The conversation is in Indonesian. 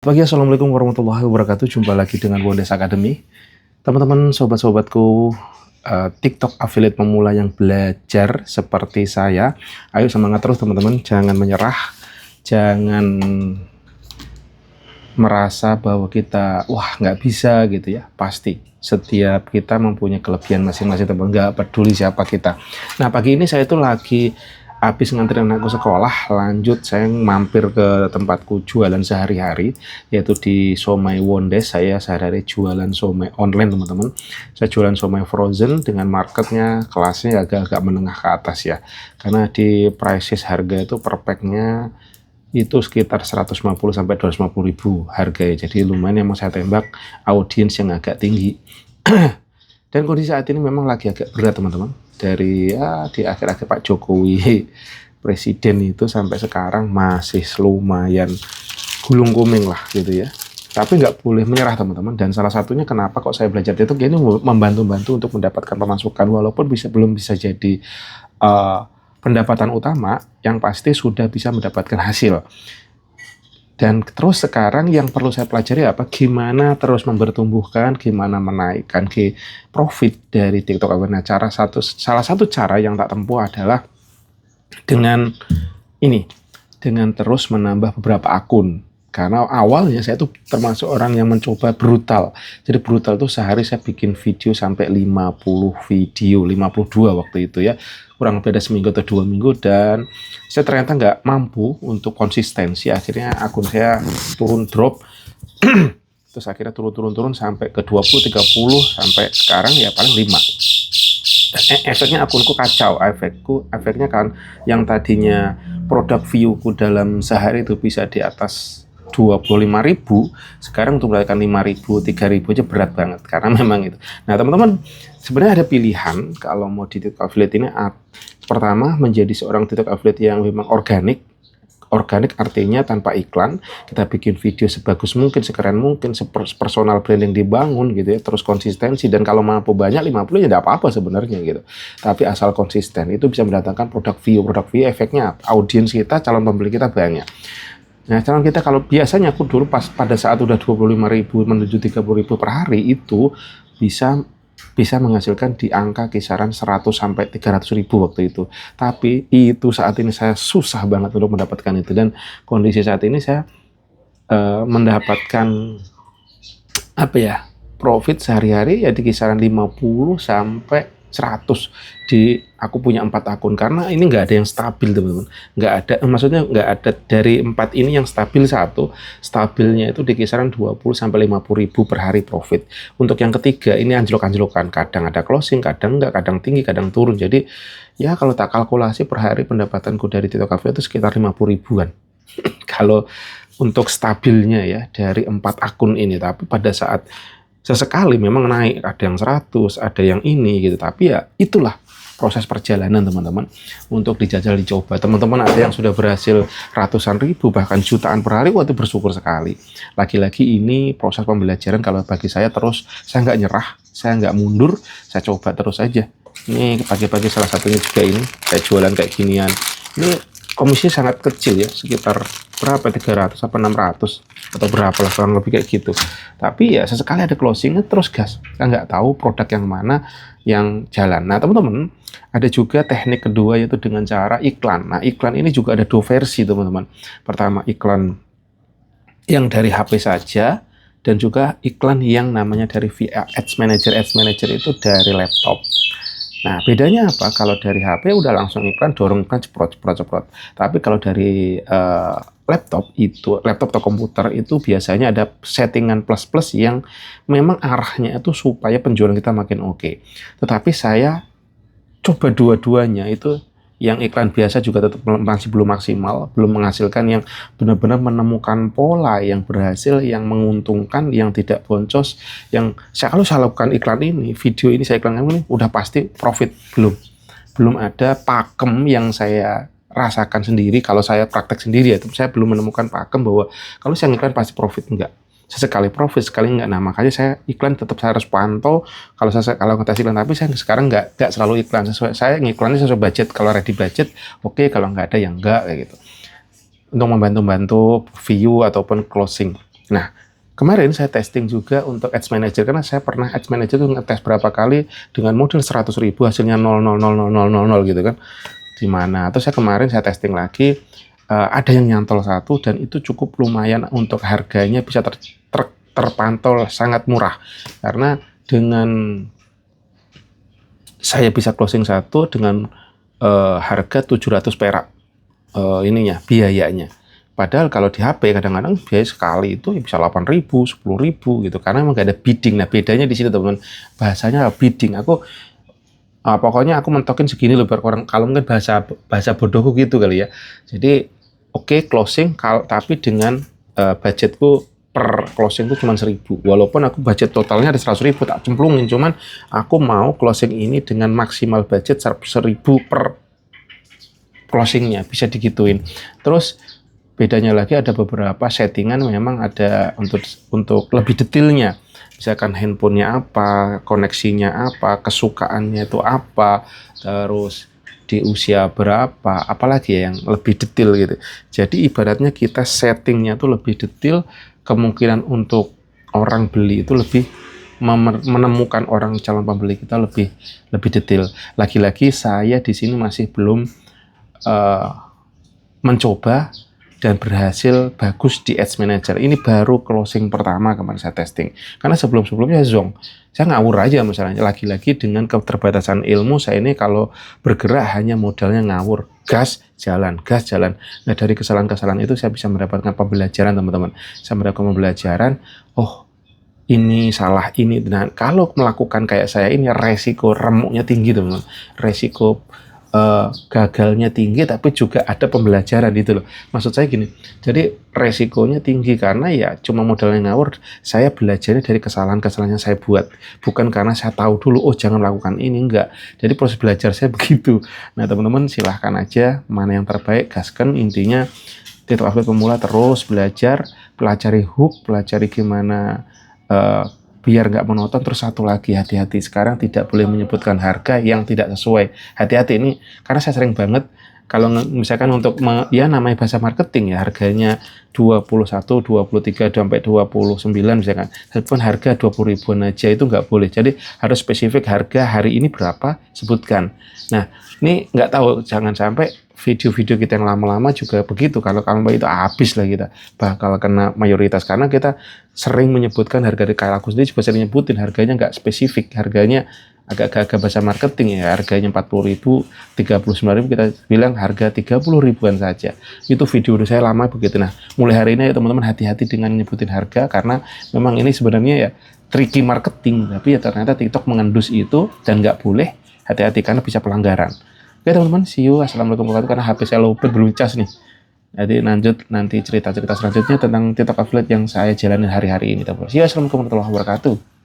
Pagi, assalamualaikum warahmatullahi wabarakatuh. Jumpa lagi dengan Wondes Academy. Teman-teman, sobat-sobatku, TikTok affiliate pemula yang belajar seperti saya. Ayo semangat terus teman-teman, jangan menyerah, jangan merasa bahwa kita wah nggak bisa gitu ya. Pasti setiap kita mempunyai kelebihan masing-masing, teman, nggak peduli siapa kita. Nah, pagi ini saya tuh lagi habis nganterin anakku sekolah, lanjut saya mampir ke tempatku jualan sehari-hari, yaitu di Somai Wondes. Saya sehari-hari jualan somai online, teman-teman. Saya jualan somai frozen dengan marketnya kelasnya agak-agak menengah ke atas ya, karena di prices harga itu per packnya itu sekitar 150 sampai 250 ribu harganya. Jadi lumayan yang mau saya tembak audiens yang agak tinggi. Dan kondisi saat ini memang lagi agak berat, teman-teman. Dari di akhir-akhir Pak Jokowi presiden itu sampai sekarang masih lumayan gulung kuming lah gitu ya. Tapi nggak boleh menyerah, teman-teman. Dan salah satunya kenapa kok saya belajar itu ini membantu-bantu untuk mendapatkan pemasukan, walaupun belum bisa jadi pendapatan utama, yang pasti sudah bisa mendapatkan hasil. Dan terus sekarang yang perlu saya pelajari apa? Gimana terus mempertumbuhkan, gimana menaikkan profit dari TikTok. Nah, salah satu cara yang tak tempuh adalah dengan terus menambah beberapa akun. Karena awalnya saya tuh termasuk orang yang mencoba brutal. Jadi brutal tuh sehari saya bikin video sampai 50 video, 52 waktu itu ya. Kurang lebih ada seminggu atau 2 minggu, dan saya ternyata nggak mampu untuk konsistensi. Akhirnya akun saya drop. Terus akhirnya turun sampai ke 20, 30, sampai sekarang ya paling 5. Efeknya akunku kacau. Efeknya kan yang tadinya produk viewku dalam sehari itu bisa di atas 25.000, sekarang untuk mendapatkan 5.000, 3.000 aja berat banget, karena memang itu. Nah, teman-teman, sebenarnya ada pilihan kalau mau di TikTok affiliate ini. Pertama, menjadi seorang TikTok affiliate yang memang organik artinya tanpa iklan. Kita bikin video sebagus mungkin, sekeren mungkin, personal branding dibangun gitu ya, terus konsistensi. Dan kalau mampu banyak 50 ya tidak apa-apa sebenarnya gitu. Tapi asal konsisten, itu bisa mendatangkan produk view. Efeknya audiens kita, calon pembeli kita banyak. Nah, calon kita kalau biasanya aku dulu pada saat udah 25.000 menuju 30.000 per hari itu bisa menghasilkan di angka kisaran 100 sampai 300.000 waktu itu. Tapi itu saat ini saya susah banget untuk mendapatkan itu, dan kondisi saat ini saya mendapatkan profit sehari-hari ya di kisaran 50 sampai 100. Aku punya 4 akun, karena ini nggak ada yang stabil, teman-teman. Maksudnya nggak ada dari 4 ini yang stabil. Stabilnya itu di kisaran 20 sampai 50 ribu per hari profit. Untuk yang ketiga ini anjlok-anjlokan, kadang ada closing, kadang nggak, kadang tinggi, kadang turun. Jadi ya kalau tak kalkulasi per hari pendapatanku dari TikTok Cafe itu sekitar 50 ribuan. Kalau untuk stabilnya ya dari 4 akun ini. Tapi pada saat sesekali memang naik, ada yang 100, ada yang ini gitu. Tapi ya itulah proses perjalanan, teman-teman, untuk dijajal, dicoba. Teman-teman ada yang sudah berhasil ratusan ribu, bahkan jutaan per hari, waktu bersyukur sekali. Lagi-lagi ini proses pembelajaran. Kalau bagi saya terus, saya nggak nyerah, saya nggak mundur, saya coba terus aja. Ini pagi-pagi salah satunya juga ini, kayak jualan kayak ginian. Ini komisinya sangat kecil ya, sekitar berapa, 300 apa 600 atau berapa lah, kurang lebih kayak gitu. Tapi ya sesekali ada closingnya, terus gas. Kita nggak tahu produk yang mana yang jalan. Nah, teman-teman, ada juga teknik kedua, yaitu dengan cara iklan. Nah, iklan ini juga ada 2 versi, teman-teman. Pertama, iklan yang dari HP saja, dan juga iklan yang namanya dari via Ads Manager. Ads Manager itu dari laptop. Nah, bedanya apa? Kalau dari HP udah langsung iklan, dorong iklan, ceprot. Tapi kalau dari laptop atau komputer itu biasanya ada settingan plus-plus yang memang arahnya itu supaya penjualan kita makin oke. Tetapi saya coba dua-duanya itu. Yang iklan biasa juga tetap masih belum maksimal, belum menghasilkan yang benar-benar menemukan pola yang berhasil, yang menguntungkan, yang tidak boncos. Yang kalau saya lakukan iklan ini, video ini saya iklankan ini, udah pasti profit. Belum ada pakem yang saya rasakan sendiri. Kalau saya praktek sendiri ya, saya belum menemukan pakem bahwa kalau saya iklan pasti profit. Enggak. Sesekali profit, sekali enggak. Nah, makanya saya iklan tetap saya harus pantau. Kalau ngetes iklan, tapi saya sekarang enggak selalu iklan. Saya ngiklannya sesuai budget. Kalau ready budget, oke. Kalau enggak ada, yang enggak, kayak gitu. Untuk membantu-bantu view ataupun closing. Nah, kemarin saya testing juga untuk Ads Manager, karena saya pernah Ads Manager itu ngetes berapa kali dengan modal 100.000 hasilnya 0,0000000 gitu kan. Di mana? Terus kemarin saya testing lagi, ada yang nyantol satu dan itu cukup lumayan untuk harganya bisa terpantau sangat murah. Karena dengan saya bisa closing satu dengan harga 700 perak biayanya. Padahal kalau di HP kadang-kadang biaya sekali itu bisa 8.000, 10.000 gitu. Karena emang gak ada bidding. Nah, bedanya di sini teman-teman. Bahasanya bidding. Pokoknya aku mentokin segini loh biar orang, kalau mungkin bahasa bodohku gitu kali ya. Jadi oke, closing tapi dengan budgetku per closing itu cuma 1.000. Walaupun aku budget totalnya ada 100.000 tak cemplungin, cuman aku mau closing ini dengan maksimal budget 1.000 per closingnya, bisa digituin. Terus bedanya lagi ada beberapa settingan memang ada untuk lebih detailnya. Misalkan handphonenya apa, koneksinya apa, kesukaannya itu apa, terus di usia berapa, apalagi ya yang lebih detail gitu. Jadi ibaratnya kita settingnya tuh lebih detail, kemungkinan untuk orang beli itu lebih menemukan orang calon pembeli kita lebih detail. Lagi-lagi saya di sini masih belum mencoba dan berhasil bagus di Ads Manager. Ini baru closing pertama kemarin saya testing. Karena sebelum-sebelumnya zong. Saya ngawur aja misalnya. Lagi-lagi dengan keterbatasan ilmu, saya ini kalau bergerak hanya modalnya ngawur. Gas, jalan, gas, jalan. Nah, dari kesalahan-kesalahan itu saya bisa mendapatkan pembelajaran, teman-teman. Saya mendapatkan pembelajaran, oh ini salah ini. Nah, kalau melakukan kayak saya ini, resiko remuknya tinggi, teman-teman. Resiko gagalnya tinggi, tapi juga ada pembelajaran gitu loh. Maksud saya gini, jadi resikonya tinggi karena ya cuma modalnya ngawur. Saya belajarnya dari kesalahan-kesalahan yang saya buat, bukan karena saya tahu dulu oh jangan lakukan ini, enggak. Jadi proses belajar saya begitu. Nah teman-teman silahkan aja mana yang terbaik, gaskan. Intinya TikTok Affiliate pemula terus belajar, pelajari hook, pelajari gimana biar nggak monoton. Terus satu lagi, hati-hati, sekarang tidak boleh menyebutkan harga yang tidak sesuai. Hati-hati ini, karena saya sering banget kalau misalkan untuk namanya bahasa marketing ya, harganya 21, 23 sampai 29 misalkan, walaupun harga 20 ribuan aja itu nggak boleh. Jadi harus spesifik harga hari ini berapa, sebutkan. Nah ini nggak tahu, jangan sampai video-video kita yang lama-lama juga begitu. Kalau itu habis lah kita, bakal kena mayoritas karena kita sering menyebutkan harga. Kayak aku sendiri juga sering nyebutin harganya nggak spesifik, harganya agak-agak bahasa marketing ya, harganya 40.000, 39.000, kita bilang harga 30 ribuan saja. Itu video saya lama begitu. Nah mulai hari ini ya teman-teman hati-hati dengan nyebutin harga, karena memang ini sebenarnya ya tricky marketing, tapi ya ternyata TikTok mengendus itu dan nggak boleh. Hati-hati karena bisa pelanggaran. Oke teman-teman, see you. Assalamualaikum warahmatullahi wabarakatuh. Karena HP saya lowbat belum cas nih. Jadi lanjut nanti cerita-cerita selanjutnya tentang TikTok Affiliate yang saya jalanin hari-hari ini. See you. Assalamualaikum warahmatullahi wabarakatuh.